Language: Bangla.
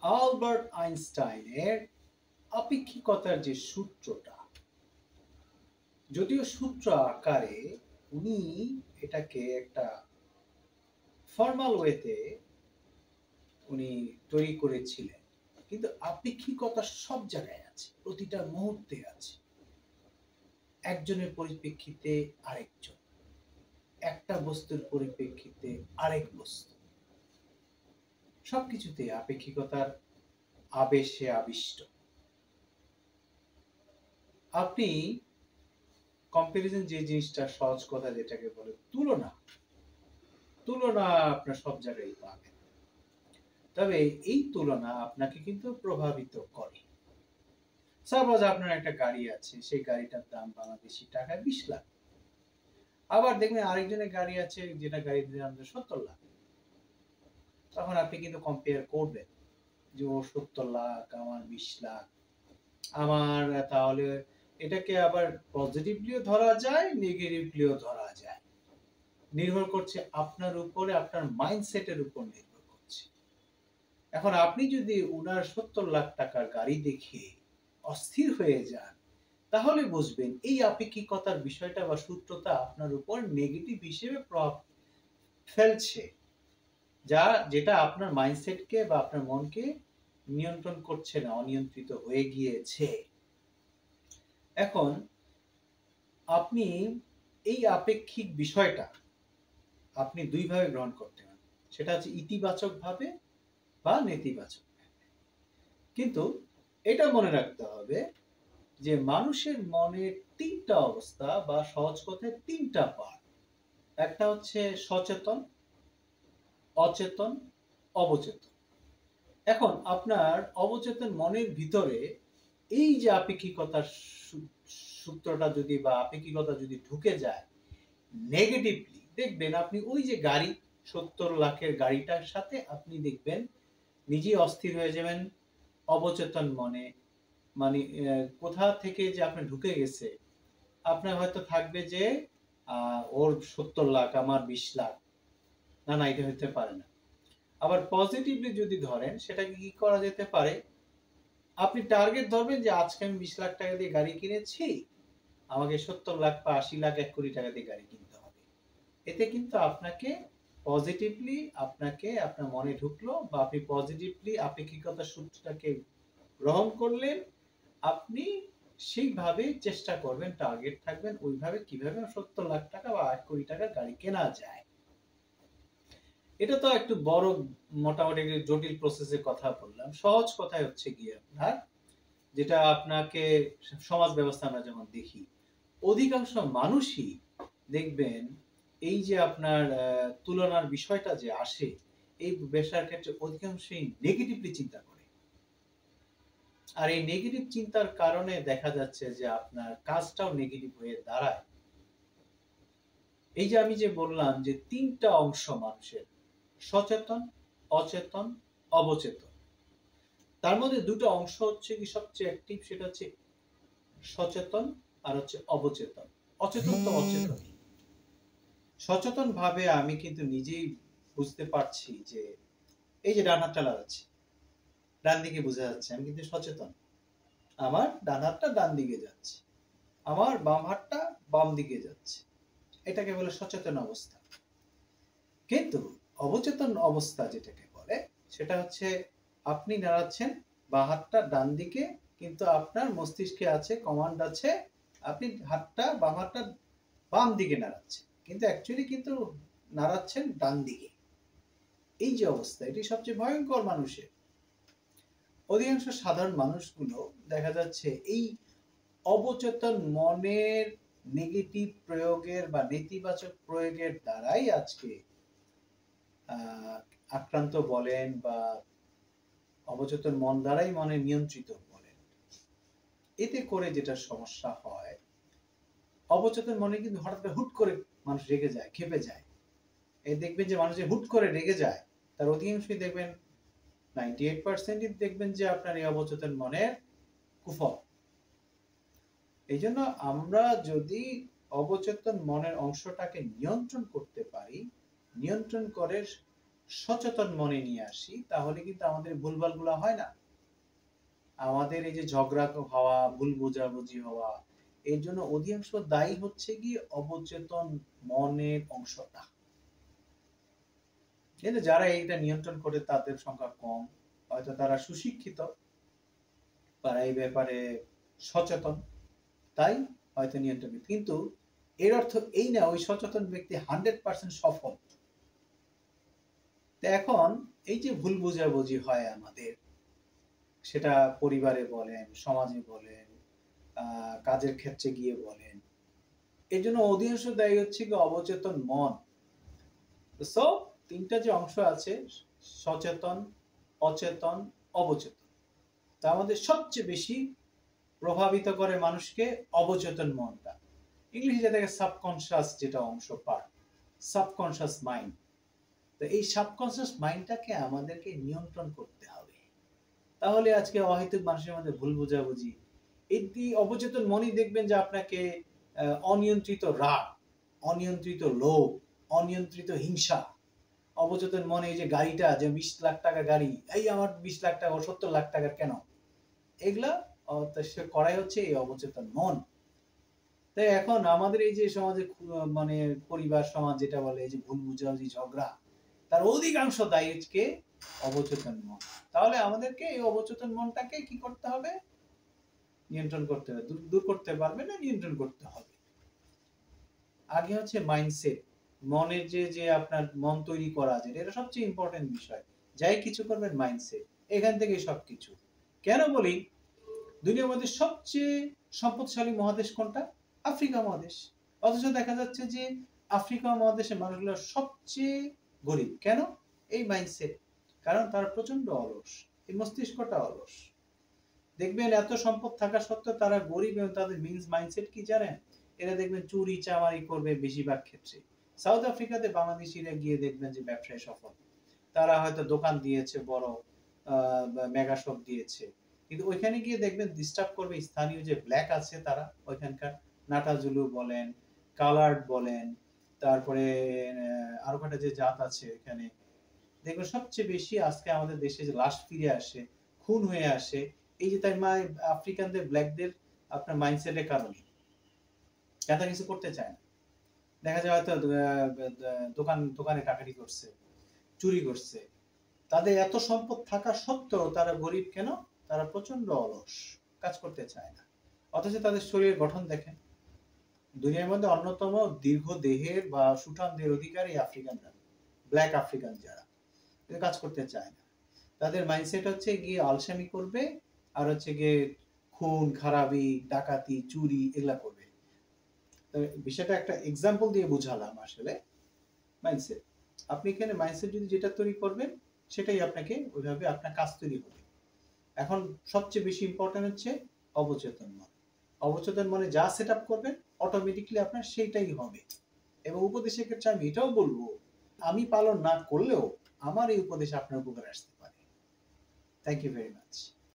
আলবার্ট আইনস্টাইনের আপেক্ষিকতার যে সূত্রটা, যদিও সূত্র আকারে উনি এটাকে একটা ফর্মাল ওয়েতে উনি তৈরি করেছিলেন, কিন্তু আপেক্ষিকতা সব জায়গায় আছে, প্রতিটা মুহূর্তে আছে। একজনের পরিপ্রেক্ষিতে আরেকজন, একটা বস্তুর পরিপ্রেক্ষিতে আরেক বস্তু, সবকিছুতে আপেক্ষিকতার আবেশে আবিষ্ট। আপনি কম্পারিজন যে জিনিসটা, সহজ কথা যেটাকে বলে তুলনা, তুলনা আপনার সব জায়গায় পাবেন। তবে এই তুলনা আপনাকে কিন্তু প্রভাবিত করে। সাপোজ আপনার একটা গাড়ি আছে, সেই গাড়িটার দাম বাংলাদেশী টাকায় 20 লাখ। আবার দেখবেন আরেকজনের গাড়ি আছে যেটা গাড়ির দাম 70 লাখ। তখন আপনি কিন্তু কম্পেয়ার করবেন যে ও 70 লাখ, আমার 20 লাখ। আমার তাহলে এটাকে আবার পজিটিভলিও ধরা যায়, নেগেটিভলিও ধরা যায়। নির্ভর করছে আপনার উপরে, আপনার মাইন্ডসেটের উপর নির্ভর করছে। এখন আপনি যদি উনার 70 লাখ টাকার গাড়ি দেখে অস্থির হয়ে যান, তাহলে বুঝবেন এই আপেক্ষিকতার বিষয়টা বা সূত্রটা আপনার উপর নেগেটিভ হিসেবে প্রভাব ফেলছে, যেটা আপনার মাইন্ডসেটকে বা আপনার মনকে নিয়ন্ত্রণ করছে না, অনিয়ন্ত্রিত হয়ে গিয়েছে। এখন আপনি এই আপেক্ষিক বিষয়টা আপনি দুই ভাবে গ্রহণ করতে পারেন, সেটা হচ্ছে ইতিবাচক ভাবে বা নেতিবাচক ভাবে। কিন্তু এটা মনে রাখতে হবে যে মানুষের মনের তিনটা অবস্থা, বা সহজ কথায় তিনটা পার্ট। একটা হচ্ছে সচেতন, অচেতন, অবচেতন। এখন আপনার অবচেতন মনের ভিতরে এই যে আপেক্ষিকতার সূত্রটা যদি বা আপেক্ষিকতা যদি ঢুকে যায় নেগেটিভলি, দেখবেন আপনি ওই যে গাড়ি 70 লাখের গাড়িটার সাথে আপনি দেখবেন নিজেই অস্থির হয়ে যাবেন অবচেতন মনে। মানে কোথা থেকে যে আপনি ঢুকে গেছে, আপনার হয়তো থাকবে যে ওর 70 লাখ, আমার 20 লাখ। না না, এটা হতে পারে না। আবার পজিটিভলি যদি ধরেন, সেটাকে কি করা যেতে পারে, আপনি টার্গেট ধরবেন যে আজকে আমি 20 লাখ টাকা দিয়ে গাড়ি কিনেছি, আমাকে 70 লাখ বা 80 লাখ 1 কোটি টাকা দিয়ে গাড়ি কিনতে হবে। এতে কিন্তু আপনাকে পজিটিভলি আপনাকে আপনার মনে ঢুকলো, বা আপনি পজিটিভলি আপেক্ষিকতার সূত্রটাকে গ্রহণ করলেন। আপনি সেইভাবে চেষ্টা করবেন, টার্গেট থাকবেন ওইভাবে কিভাবে 70 লাখ টাকা বা 1 কোটি টাকার গাড়ি কেনা যায়। এটা তো একটু বড়, মোটামুটি জটিল প্রসেসের কথা বললাম। সহজ কথায় হচ্ছে গিয়ে আপনার, যেটা আপনাকে সমাজ ব্যবস্থা আমরা যেমন দেখি, অধিকাংশ মানুষই দেখবেন এই যে আপনার তুলনার বিষয়টা যে আসে, এই বিষয়ের ক্ষেত্রে অধিকাংশই নেগেটিভলি চিন্তা করে। আর এই নেগেটিভ চিন্তার কারণে দেখা যাচ্ছে যে আপনার কাজটাও নেগেটিভ হয়ে দাঁড়ায়। এই যে আমি যে বললাম যে তিনটা অংশ মানুষের, সচেতন, অচেতন, অবচেতন। তার মধ্যে দুটো অংশ হচ্ছে কি সবচেয়ে অ্যাক্টিভ, সেটা হচ্ছে সচেতন আর হচ্ছে অবচেতন। অচেতন তো অচেতনই। সচেতন ভাবে আমি কিন্তু নিজেই বুঝতে পারছি যে এই যে ডান হাতটা লাগাচ্ছি, ডান দিকে বোঝা যাচ্ছে আমি কিন্তু সচেতন। আমার ডান হাতটা ডান দিকে যাচ্ছে, আমার বাম হাতটা বাম দিকে যাচ্ছে। এটাকে বলে সচেতন অবস্থা। কিন্তু অবচেতন অবস্থা যেটাকে বলে, সেটা হচ্ছে আপনি নাড়াচ্ছেন বাঁ হাতটা ডান দিকে, কিন্তু আপনার মস্তিষ্কে আছে, কমান্ড আছে, আপনি হাতটা বাম হাতটা বাম দিকে নাড়াচ্ছেন, কিন্তু অ্যাকচুয়ালি কিন্তু নাড়াচ্ছেন ডান দিকে। এই যে অবস্থা, এটি সবচেয়ে ভয়ঙ্কর মানুষের। অধিকাংশ সাধারণ মানুষগুলো দেখা যাচ্ছে এই অবচেতন মনের নেগেটিভ প্রয়োগের বা নেতিবাচক প্রয়োগের দ্বারাই আজকে আক্রান্ত বলেন, বা অবচেতন মন দ্বারাই মনে নিয়ন্ত্রিত বলেন। এতে করে যেটা সমস্যা হয়, অবচেতন মনে কিন্তু হঠাৎ হুট করে মানুষ রেগে যায়, ক্ষেপে যায়। এই দেখবেন যে মানুষ যে হুট করে রেগে যায়, তার অধিকাংশই দেখবেন 98% দেখবেন যে আপনার এই অবচেতন মনের কুফল। এই জন্য আমরা যদি অবচেতন মনের অংশটাকে নিয়ন্ত্রণ করতে পারি, নিয়ন্ত্রণ করে সচেতন মনে নিয়ে আসি, তাহলে কিন্তু আমাদের ভুলভালগুলো হয় না। আমাদের এই যে ঝগড়া হওয়া, ভুল বোঝাবুঝি হওয়া, এর জন্য অধিকাংশ দায়ী হচ্ছে গিয়ে অবচেতন মনের অংশটা। কিন্তু যারা এইটা নিয়ন্ত্রণ করে তাদের সংখ্যা কম। হয়তো তারা সুশিক্ষিত, তারা এই ব্যাপারে সচেতন, তাই হয়তো নিয়ন্ত্রণ। কিন্তু এর অর্থ এই না ওই সচেতন ব্যক্তি 100% সফল। তো এখন এই যে ভুল বোঝাবুঝি হয় আমাদের, সেটা পরিবারে বলেন, সমাজে বলেন, কাজের ক্ষেত্রে গিয়ে বলেন, এর জন্য অধিকাংশ দায়ী হচ্ছে কি অবচেতন মন। সো তিনটা যে অংশ আছে, সচেতন, অচেতন, অবচেতন, তার মধ্যে সবচেয়ে বেশি প্রভাবিত করে মানুষকে অবচেতন মনটা। ইংলিশে যেটাকে সাবকনশিয়াস যেটা অংশ পার্ট, সাবকনশিয়াস মাইন্ড। তো এই সাবকনশিয়াস মাইন্ডটাকে আমাদেরকে নিয়ন্ত্রণ করতে হবে। তাহলে আজকে অহেতুক মানুষের মধ্যে ভুল বোঝাবুঝি, এই অবচেতন মনই দেখবেন যে আপনাকে অনিয়ন্ত্রিত রাগ, অনিয়ন্ত্রিত লোভ, অনিয়ন্ত্রিত হিংসা, অবচেতন মনে এই যে গাড়িটা যে 20 লাখ টাকা গাড়ি, এই আমার 20 লাখ টাকা 70 লাখ টাকার কেন, এগুলা সে করাই হচ্ছে এই অবচেতন মন। তাই এখন আমাদের এই যে সমাজে মানে পরিবার সমাজ যেটা বলে এই যে ভুল বুঝাবুঝি ঝগড়া, তার অধিকাংশ দায়ীকে অবচেতন মন। তাহলে আমাদেরকে এই অবচেতন মনটাকে কি করতে হবে? নিয়ন্ত্রণ করতে হবে। দূর করতে পারবে না, নিয়ন্ত্রণ করতে হবে। আগে হচ্ছে মাইন্ডসেট, মনের যে আপনার মন তৈরি করা আছে, এটা সবচেয়ে ইম্পর্টেন্ট বিষয়। যাই কিছু করবেন মাইন্ডসেট, এখান থেকে সবকিছু। কেন বলি, দুনিয়ার মধ্যে সবচেয়ে সম্পদশালী মহাদেশ কোনটা? আফ্রিকা মহাদেশ। অথচ দেখা যাচ্ছে যে আফ্রিকা মহাদেশের মানুষগুলো সবচেয়ে গরিব। কেন? এই মাইন্ডসেট। কারণ তারা প্রচন্ড অলস, এই মস্তিষ্কটা অলস। দেখবেন এত সম্পদ থাকা সত্ত্বেও তারা গরিব এবং তাদের মাইন্ডসেট কি জানেন? এরা দেখবেন চুরি চামারি করবে বেশিরভাগ ক্ষেত্রে। সাউথ আফ্রিকাতে বাংলাদেশিরা গিয়ে দেখবেন যে ব্যবসায় সফল। তারা হয়তো দোকান দিয়েছে বড়, মেগা শপ দিয়েছে, কিন্তু ওইখানে গিয়ে দেখবেন ডিস্টার্ব করবে স্থানীয় যে ব্ল্যাক আছে তারা, ওইখানকার নাটাজুলু বলেন, কালার্ড বলেন, তারপরে আরো কটা যে জাত আছে এখানে, দেখবেন সবচেয়ে বেশি আজকে আমাদের দেশে যে লাশ ফিরে আসে, খুন হয়ে আসে, এই যে তাই আফ্রিকানদের ব্ল্যাকদের আপনার মাইন্ডসেটের কারণে যারা কিছু করতে চায় না। দেখা যায় হয়তো দোকানে ডাকাতি করছে, চুরি করছে, তাদের এত সম্পদ থাকা সত্ত্বেও তারা গরিব কেন? তারা প্রচন্ড অলস, কাজ করতে চায় না। অথচ তাদের শরীরের গঠন দেখেন, দুনিয়ার মধ্যে অন্যতম দীর্ঘ দেহের বা সুঠাম দেহের অধিকারী আফ্রিকানরা, ব্ল্যাক আফ্রিকান যারা, কাজ করতে চায় না। তাদের মাইন্ডসেট হচ্ছে গিয়ে আলসেমি করবে, আর হচ্ছে গিয়ে খুন খারাপি, ডাকাতি, চুরি এগুলা করবে। বিষয়টা একটা এক্সাম্পল দিয়ে বুঝালাম আসলে মাইন্ডসেট। আপনি এখানে মাইন্ডসেট যদি যেটা তৈরি করবেন, সেটাই আপনাকে ওইভাবে আপনার কাজ তৈরি হবে। এখন সবচেয়ে বেশি ইম্পর্টেন্ট হচ্ছে অবচেতন মন। অবচেতন মনে যা সেট আপ করবেন, অটোমেটিকলি আপনার সেইটাই হবে। এবং উপদেশের ক্ষেত্রে আমি এটাও বলবো, আমি পালন না করলেও আমার এই উপদেশ আপনার উপকারে আসতে পারে। Thank you very much.